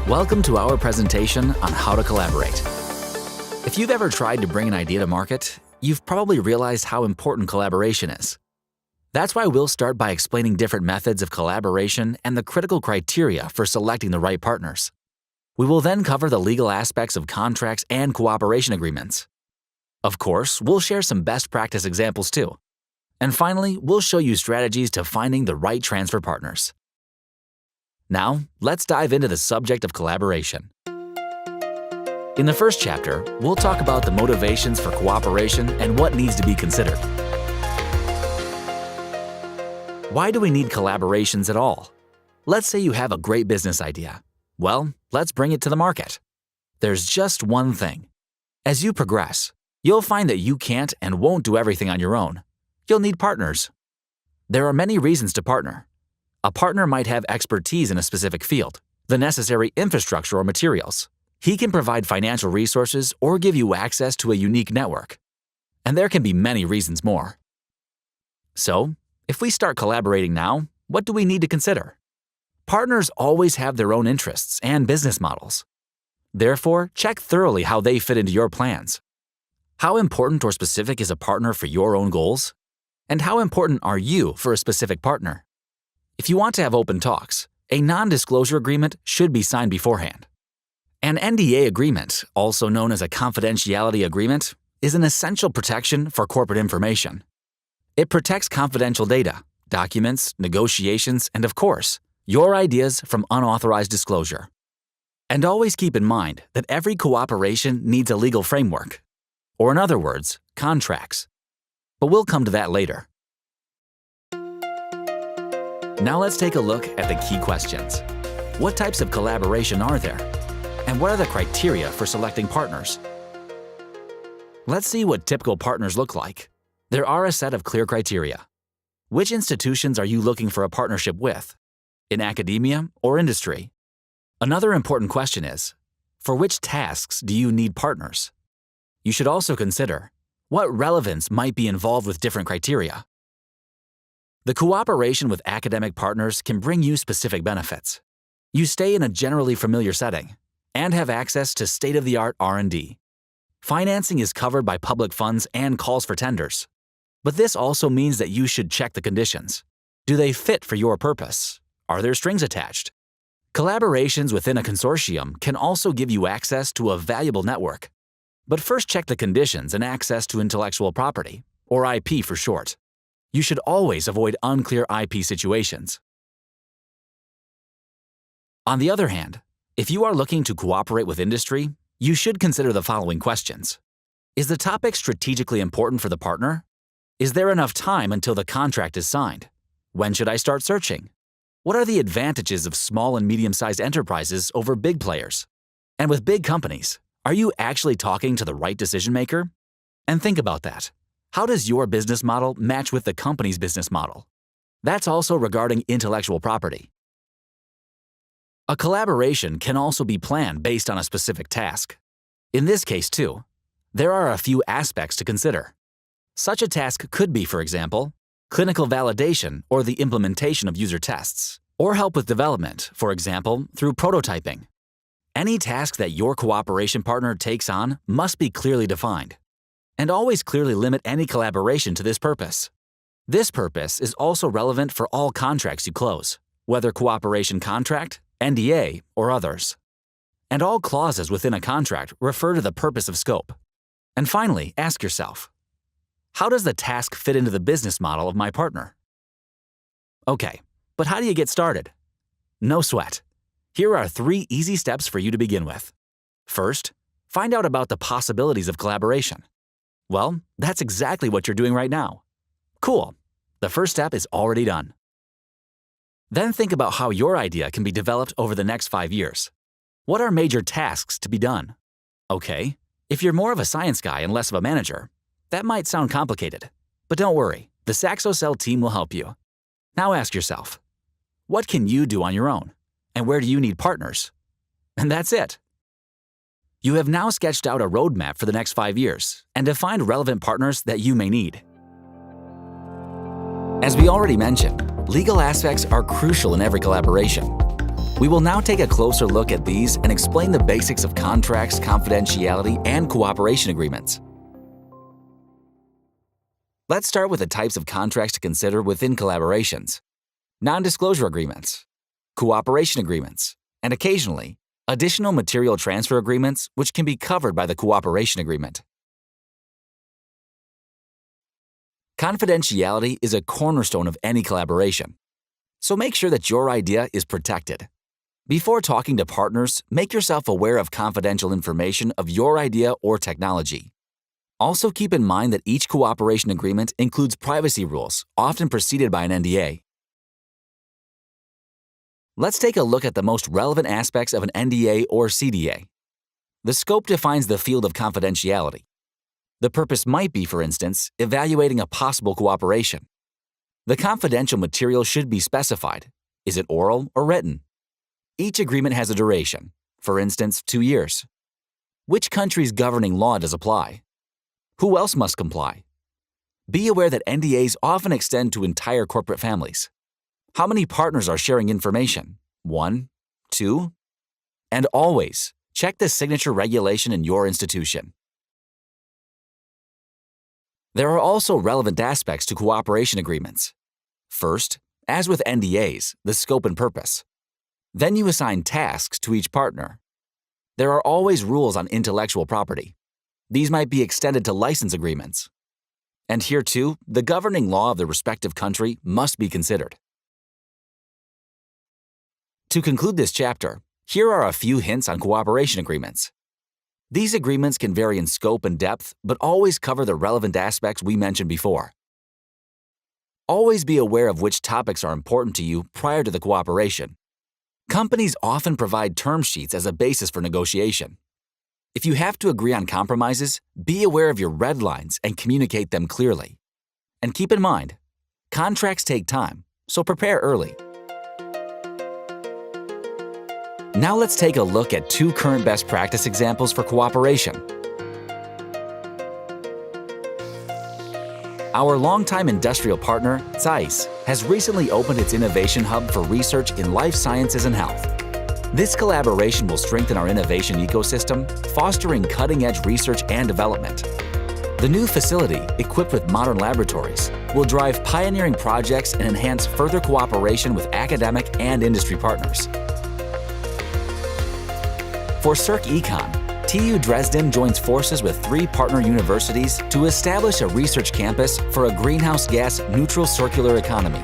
Welcome to our presentation on how to collaborate. If you've ever tried to bring an idea to market, you've probably realized how important collaboration is. That's why we'll start by explaining different methods of collaboration and the critical criteria for selecting the right partners. We will then cover the legal aspects of contracts and cooperation agreements. Of course, we'll share some best practice examples too. And finally, we'll show you strategies to finding the right transfer partners. Now, let's dive into the subject of collaboration. In the first chapter, we'll talk about the motivations for cooperation and what needs to be considered. Why do we need collaborations at all? Let's say you have a great business idea. Well, let's bring it to the market. There's just one thing. As you progress, you'll find that you can't and won't do everything on your own. You'll need partners. There are many reasons to partner. A partner might have expertise in a specific field, the necessary infrastructure or materials. He can provide financial resources or give you access to a unique network. And there can be many reasons more. So, if we start collaborating now, what do we need to consider? Partners always have their own interests and business models. Therefore, check thoroughly how they fit into your plans. How important or specific is a partner for your own goals? And how important are you for a specific partner? If you want to have open talks, a non-disclosure agreement should be signed beforehand. An NDA agreement, also known as a confidentiality agreement, is an essential protection for corporate information. It protects confidential data, documents, negotiations, and of course, your ideas from unauthorized disclosure. And always keep in mind that every cooperation needs a legal framework, or in other words, contracts. But we'll come to that later. Now let's take a look at the key questions. What types of collaboration are there? And what are the criteria for selecting partners? Let's see what typical partners look like. There are a set of clear criteria. Which institutions are you looking for a partnership with? In academia or industry? Another important question is, for which tasks do you need partners? You should also consider, what relevance might be involved with different criteria? The cooperation with academic partners can bring you specific benefits. You stay in a generally familiar setting and have access to state-of-the-art R&D. Financing is covered by public funds and calls for tenders. But this also means that you should check the conditions. Do they fit for your purpose? Are there strings attached? Collaborations within a consortium can also give you access to a valuable network. But first check the conditions and access to intellectual property, or IP for short. You should always avoid unclear IP situations. On the other hand, if you are looking to cooperate with industry, you should consider the following questions. Is the topic strategically important for the partner? Is there enough time until the contract is signed? When should I start searching? What are the advantages of small and medium-sized enterprises over big players? And with big companies, are you actually talking to the right decision maker? And think about that. How does your business model match with the company's business model? That's also regarding intellectual property. A collaboration can also be planned based on a specific task. In this case, too, there are a few aspects to consider. Such a task could be, for example, clinical validation or the implementation of user tests, or help with development, for example, through prototyping. Any task that your cooperation partner takes on must be clearly defined. And always clearly limit any collaboration to this purpose. This purpose is also relevant for all contracts you close, whether cooperation contract, NDA, or others. And all clauses within a contract refer to the purpose of scope. And finally, ask yourself, how does the task fit into the business model of my partner? Okay, but how do you get started? No sweat. Here are 3 easy steps for you to begin with. First, find out about the possibilities of collaboration. Well, that's exactly what you're doing right now. Cool. The first step is already done. Then think about how your idea can be developed over the next 5 years. What are major tasks to be done? Okay, if you're more of a science guy and less of a manager, that might sound complicated. But don't worry, the SaxoCell team will help you. Now ask yourself, what can you do on your own? And where do you need partners? And that's it. You have now sketched out a roadmap for the next 5 years and defined relevant partners that you may need. As we already mentioned, legal aspects are crucial in every collaboration. We will now take a closer look at these and explain the basics of contracts, confidentiality, and cooperation agreements. Let's start with the types of contracts to consider within collaborations: non-disclosure agreements, cooperation agreements, and occasionally, additional material transfer agreements which can be covered by the cooperation agreement. Confidentiality is a cornerstone of any collaboration, so make sure that your idea is protected. Before talking to partners, make yourself aware of confidential information of your idea or technology. Also keep in mind that each cooperation agreement includes privacy rules, often preceded by an NDA. Let's take a look at the most relevant aspects of an NDA or CDA. The scope defines the field of confidentiality. The purpose might be, for instance, evaluating a possible cooperation. The confidential material should be specified. Is it oral or written? Each agreement has a duration, for instance, 2 years. Which country's governing law does apply? Who else must comply? Be aware that NDAs often extend to entire corporate families. How many partners are sharing information? 1? 2? And always, check the signature regulation in your institution. There are also relevant aspects to cooperation agreements. First, as with NDAs, the scope and purpose. Then you assign tasks to each partner. There are always rules on intellectual property. These might be extended to license agreements. And here too, the governing law of the respective country must be considered. To conclude this chapter, here are a few hints on cooperation agreements. These agreements can vary in scope and depth, but always cover the relevant aspects we mentioned before. Always be aware of which topics are important to you prior to the cooperation. Companies often provide term sheets as a basis for negotiation. If you have to agree on compromises, be aware of your red lines and communicate them clearly. And keep in mind, contracts take time, so prepare early. Now let's take a look at 2 current best practice examples for cooperation. Our longtime industrial partner, Zeiss, has recently opened its innovation hub for research in life sciences and health. This collaboration will strengthen our innovation ecosystem, fostering cutting-edge research and development. The new facility, equipped with modern laboratories, will drive pioneering projects and enhance further cooperation with academic and industry partners. For CircEcon, TU Dresden joins forces with 3 partner universities to establish a research campus for a greenhouse gas neutral circular economy.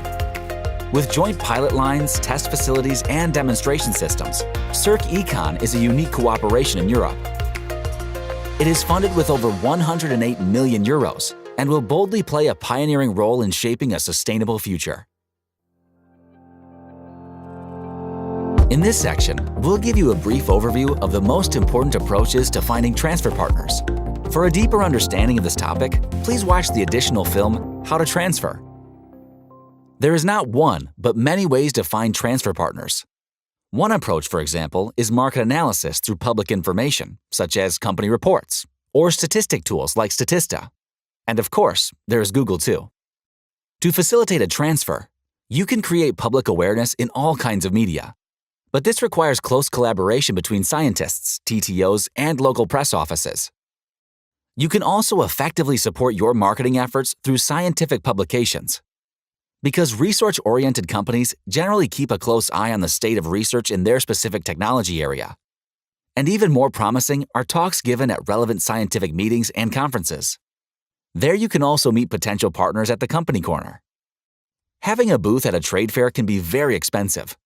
With joint pilot lines, test facilities, and demonstration systems, CircEcon is a unique cooperation in Europe. It is funded with over 108 million euros and will boldly play a pioneering role in shaping a sustainable future. In this section, we'll give you a brief overview of the most important approaches to finding transfer partners. For a deeper understanding of this topic, please watch the additional film, How to Transfer. There is not one, but many ways to find transfer partners. One approach, for example, is market analysis through public information, such as company reports, or statistic tools like Statista. And of course, there is Google too. To facilitate a transfer, you can create public awareness in all kinds of media. But this requires close collaboration between scientists, TTOs, and local press offices. You can also effectively support your marketing efforts through scientific publications. Because research-oriented companies generally keep a close eye on the state of research in their specific technology area. And even more promising are talks given at relevant scientific meetings and conferences. There you can also meet potential partners at the company corner. Having a booth at a trade fair can be very expensive.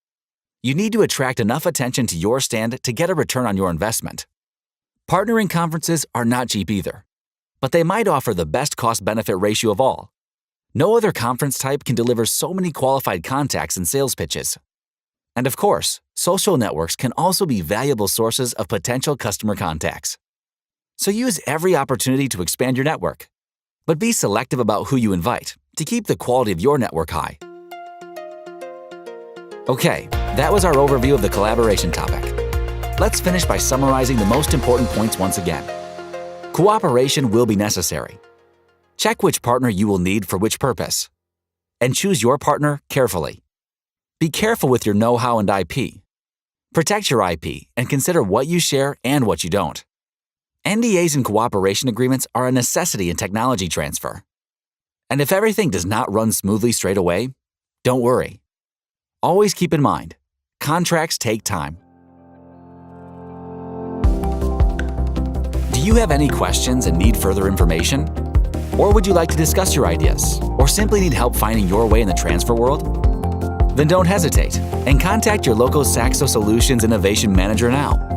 You need to attract enough attention to your stand to get a return on your investment. Partnering conferences are not cheap either, but they might offer the best cost-benefit ratio of all. No other conference type can deliver so many qualified contacts and sales pitches. And of course, social networks can also be valuable sources of potential customer contacts. So use every opportunity to expand your network. But be selective about who you invite to keep the quality of your network high. Okay, that was our overview of the collaboration topic. Let's finish by summarizing the most important points once again. Cooperation will be necessary. Check which partner you will need for which purpose. And choose your partner carefully. Be careful with your know-how and IP. Protect your IP and consider what you share and what you don't. NDAs and cooperation agreements are a necessity in technology transfer. And if everything does not run smoothly straight away, don't worry. Always keep in mind, contracts take time. Do you have any questions and need further information? Or would you like to discuss your ideas, or simply need help finding your way in the transfer world? Then don't hesitate and contact your local Saxo Solutions Innovation Manager now.